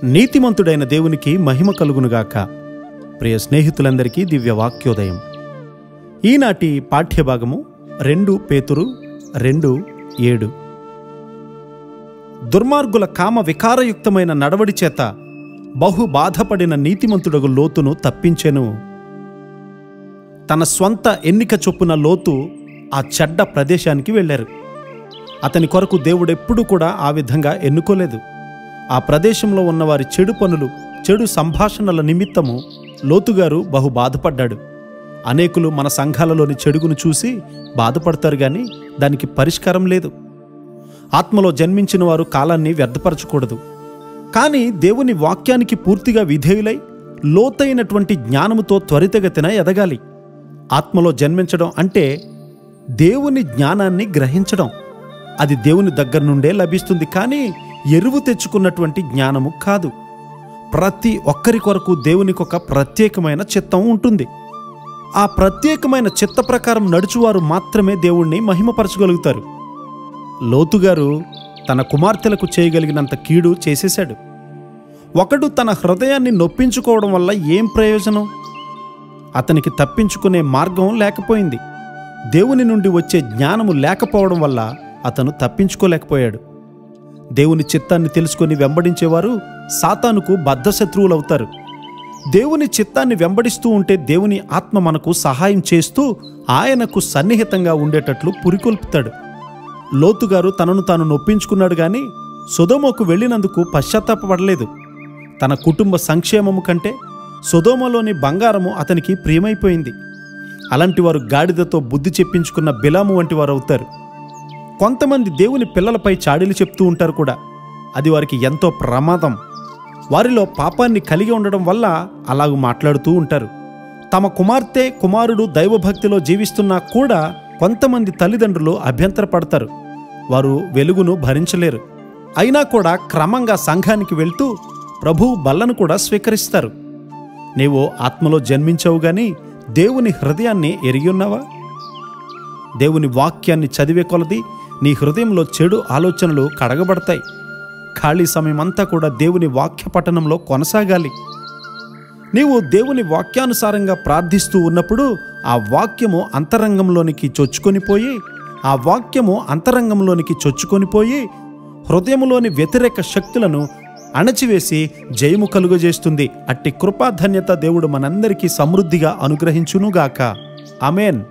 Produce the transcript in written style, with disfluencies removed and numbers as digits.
నీతిమంతుడైన దేవునికి మహిమ కలుగునుగాక. ప్రియ స్నేహితులందరికీ దివ్య వాక్యోదయం. ఈనాటి పాఠ్యభాగము 2 పేతురు 2:7. దుర్మార్గుల కామ వికారయుక్తమైన నడవడి చేత బహు బాధపడిన నీతిమంతుడగు లోతును తప్పించెను. తన స్వంత ఎన్నిక చొప్పున లోతు ఆ చెడ్డ ప్రదేశానికి వెళ్ళారు. అతని కొరకు దేవుడెప్పుడూ కూడా ఆ విధంగా ఎన్నుకోలేదు. ఆ ప్రదేశంలో ఉన్నవారి చెడు పనులు, చెడు సంభాషణల నిమిత్తము లోతుగారు బహు బాధపడ్డాడు. అనేకులు మన సంఘాలలోని చెడుగును చూసి బాధపడతారు కానీ దానికి పరిష్కారం లేదు. ఆత్మలో జన్మించిన వారు కాలాన్ని వ్యర్థపరచకూడదు. కానీ దేవుని వాక్యానికి పూర్తిగా విధేయులై లోతైనటువంటి జ్ఞానముతో త్వరితగతిన ఎదగాలి. ఆత్మలో జన్మించడం అంటే దేవుని జ్ఞానాన్ని గ్రహించడం. అది దేవుని దగ్గర నుండే లభిస్తుంది, కానీ ఎరువు తెచ్చుకున్నటువంటి జ్ఞానము కాదు. ప్రతి ఒక్కరి కొరకు దేవునికి ఒక ప్రత్యేకమైన చిత్తం ఉంటుంది. ఆ ప్రత్యేకమైన చిత్త ప్రకారం నడుచువారు మాత్రమే దేవుణ్ణి మహిమపరచగలుగుతారు. లోతుగారు తన కుమార్తెలకు చేయగలిగినంత కీడు చేసేశాడు. ఒకడు తన హృదయాన్ని నొప్పించుకోవడం వల్ల ఏం ప్రయోజనం? అతనికి తప్పించుకునే మార్గం లేకపోయింది. దేవుని నుండి వచ్చే జ్ఞానము లేకపోవడం వల్ల అతను తప్పించుకోలేకపోయాడు. దేవుని చిత్తాన్ని తెలుసుకొని వెంబడించేవారు సాతానుకు బద్ధశత్రువులవుతారు. దేవుని చిత్తాన్ని వెంబడిస్తూ ఉంటే దేవుని ఆత్మ మనకు సహాయం చేస్తూ ఆయనకు సన్నిహితంగా ఉండేటట్లు పురికొల్పుతాడు. లోతుగారు తనను తాను నొప్పించుకున్నాడు కానీ సొదొమకు వెళ్ళినందుకు పశ్చాత్తాపపడలేదు. తన కుటుంబ సంక్షేమము కంటే సొదొమలోని బంగారము అతనికి ప్రియమైపోయింది. అలాంటి వారు గాడిదతో బుద్ధి చెప్పించుకున్న బిలాము వంటి వారు అవుతారు. కొంతమంది దేవుని పిల్లలపై చాడీలు చెప్తూ ఉంటారు కూడా. అది వారికి ఎంతో ప్రమాదం. వారిలో పాపాన్ని కలిగి ఉండడం వల్ల అలాగూ మాట్లాడుతూ ఉంటారు. తమ కుమార్తె కుమారుడు దైవభక్తిలో జీవిస్తున్నా కూడా కొంతమంది తల్లిదండ్రులు అభ్యంతరపడతారు. వారు వెలుగును భరించలేరు. అయినా కూడా క్రమంగా సంఘానికి వెళ్తూ ప్రభువు బల్లను కూడా స్వీకరిస్తారు. నీవు ఆత్మలో జన్మించావు గాని దేవుని హృదయాన్ని ఎరిగియున్నావా? దేవుని వాక్యాన్ని చదివే కొలది నీ హృదయంలో చెడు ఆలోచనలు కడగబడతాయి. ఖాళీ సమయమంతా కూడా దేవుని వాక్య పఠనంలో కొనసాగాలి. నీవు దేవుని వాక్యానుసారంగా ప్రార్థిస్తూ ఉన్నప్పుడు ఆ వాక్యము అంతరంగంలోనికి చొచ్చుకొనిపోయి హృదయములోని వ్యతిరేక శక్తులను అణచివేసి జయము కలుగజేస్తుంది. అట్టి కృపాధన్యత దేవుడు మనందరికీ సమృద్ధిగా అనుగ్రహించునుగాక. ఆమేన్.